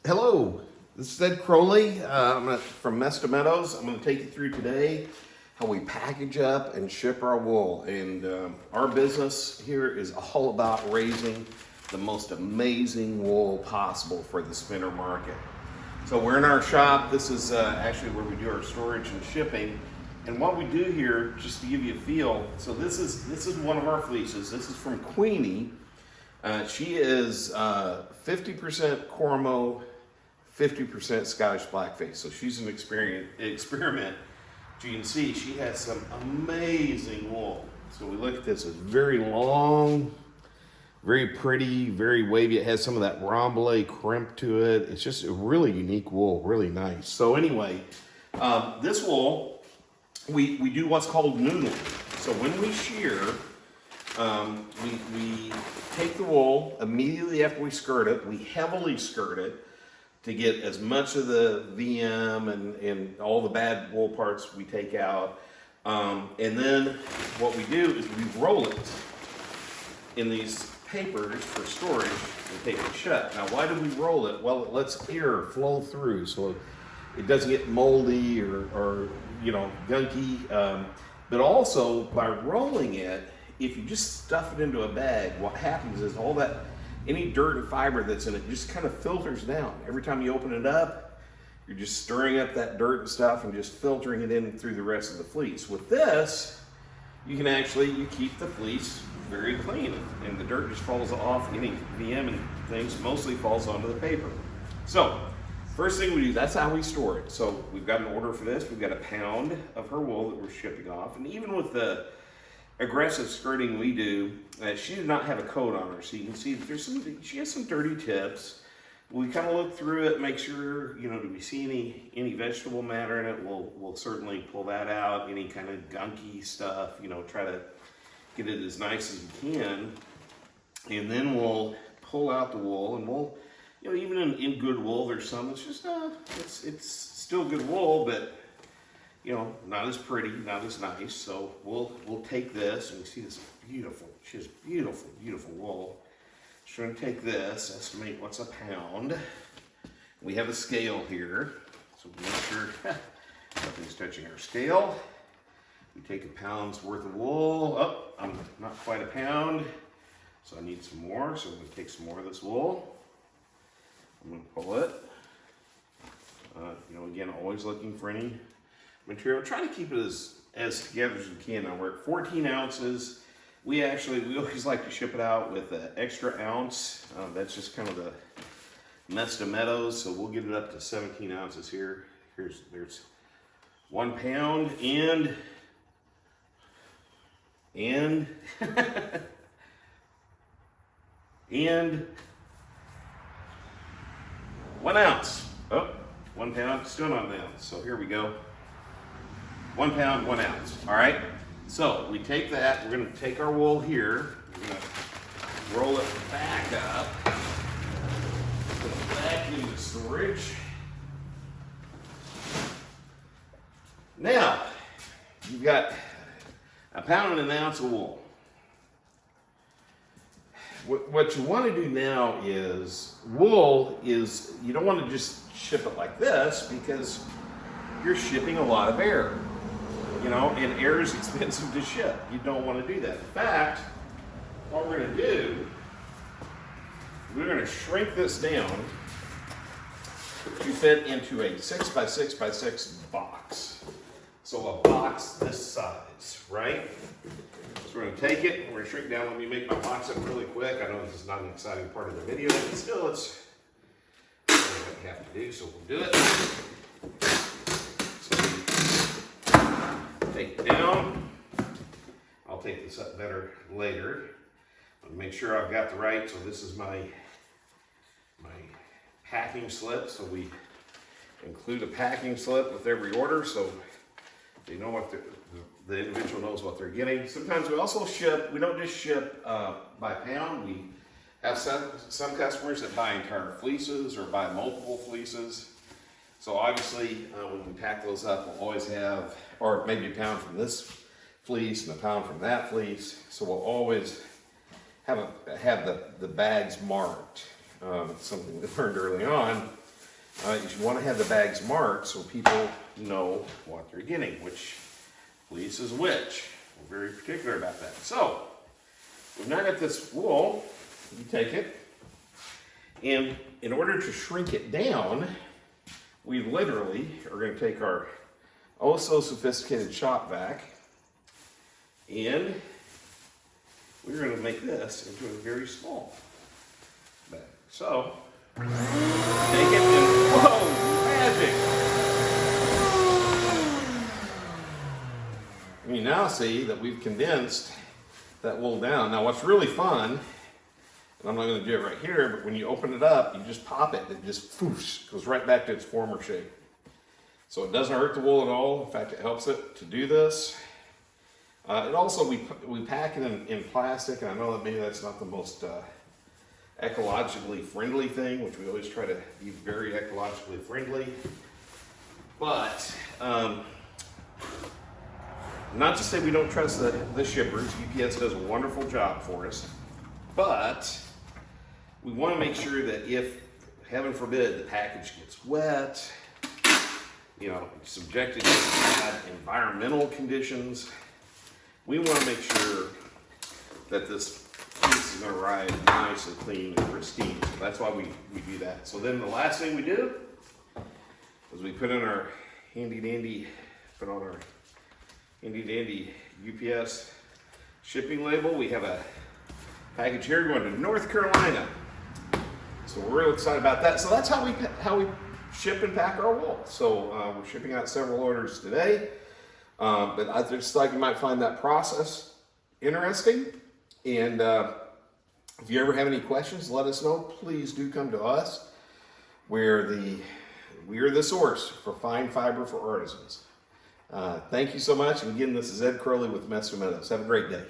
Hello, this is Ed Crowley from Mesta Meadows. I'm going to take you through today how we package up and ship our wool. And our business here is all about raising the most amazing wool possible for the spinner market. So we're in our shop. This is actually where we do our storage and shipping. And what we do here, just to give you a feel, so this is one of our fleeces. This is from Queenie. She is 50% Cormo, 50% Scottish Blackface. So she's an experiment. As you can see, she has some amazing wool. So we look at this, it's very long, very pretty, very wavy. It has some of that rambouillet crimp to it. It's just a really unique wool, really nice. So anyway, this wool, we do what's called noodling. So when we shear, we take the wool immediately after we skirt it. We heavily skirt it to get as much of the VM and all the bad wool parts we take out. And then what we do is we roll it in these papers for storage and tape it shut. Now, why do we roll it? Well, it lets air flow through so it doesn't get moldy or gunky. But also, by rolling it, if you just stuff it into a bag, what happens is all that, any dirt and fiber that's in it just kind of filters down. Every time you open it up, you're just stirring up that dirt and stuff and just filtering it in through the rest of the fleece. With this, you keep the fleece very clean and the dirt just falls off. Any VM and things mostly falls onto the paper. So, first thing we do, that's how we store it. So we've got an order for this. We've got a pound of her wool that we're shipping off. And even with the aggressive skirting we do, she did not have a coat on her, so you can see that she has some dirty tips. We kind of look through it, make sure, do we see any vegetable matter in it? We'll certainly pull that out. Any kind of gunky stuff, try to get it as nice as we can. And then we'll pull out the wool, and we'll, even in good wool, there's some that's just, it's still good wool, but not as pretty, not as nice. So we'll take this, and you see this beautiful, she has beautiful, beautiful wool. So we're gonna take this, estimate what's a pound. We have a scale here, so we make sure nothing's touching our scale. We take a pound's worth of wool. Oh, I'm not quite a pound, so I need some more. So I'm gonna take some more of this wool. I'm gonna pull it. Again, always looking for any material. Try to keep it as together as you can. Now we're at 14 ounces. We always like to ship it out with an extra ounce. That's just kind of the Mesta Meadows, so we'll get it up to 17 ounces here. There's 1 pound and and 1 ounce. Oh, 1 pound, still not an ounce. So here we go. 1 pound, 1 ounce. All right. So we take that. We're going to take our wool here. We're going to roll it back up. Put it back into storage. Now you've got a pound and an ounce of wool. What you want to do now is you don't want to just ship it like this because you're shipping a lot of air. And air is expensive to ship. You don't want to do that. In fact, what we're going to do, we're going to shrink this down to fit into a 6 by 6 by 6 box. So a box this size, right? So we're going to take it, we're going to shrink down. Let me make my box up really quick. I know this is not an exciting part of the video, but still it's what we have to do, so we'll do it. Take it down. I'll take this up better later. I'll make sure I've got the right. So this is my packing slip. So we include a packing slip with every order, so they know what the individual knows what they're getting. Sometimes we also ship. We don't just ship by pound. We have some customers that buy entire fleeces or buy multiple fleeces. So obviously, when we pack those up, we'll always have, or maybe a pound from this fleece and a pound from that fleece. So we'll always have the bags marked. Something we learned early on. You want to have the bags marked so people know what they're getting, which fleece is which. We're very particular about that. So, we've now got this wool. You take it, and in order to shrink it down, we literally are going to take our oh so sophisticated shop vac, and we're going to make this into a very small bag. So, take it and whoa, magic! You now see that we've condensed that wool down. Now what's really fun, and I'm not going to do it right here, but when you open it up, you just pop it, it just whoosh, goes right back to its former shape. So it doesn't hurt the wool at all. In fact, it helps it to do this. It also, we pack it in plastic, and I know that maybe that's not the most ecologically friendly thing, which we always try to be very ecologically friendly. But, not to say we don't trust the shippers. UPS does a wonderful job for us. But we want to make sure that if, heaven forbid, the package gets wet, subjected to bad environmental conditions, we want to make sure that this piece is going to arrive nice and clean and pristine. So that's why we do that. So then the last thing we do is we put in our handy dandy UPS shipping label. We have a package here going to North Carolina. So we're real excited about that. So that's how we ship and pack our wool. So we're shipping out several orders today. But I just thought you might find that process interesting. And if you ever have any questions, let us know. Please do come to us. We are the source for fine fiber for artisans. Thank you so much. And again, this is Ed Crowley with Mesta Meadows. Have a great day.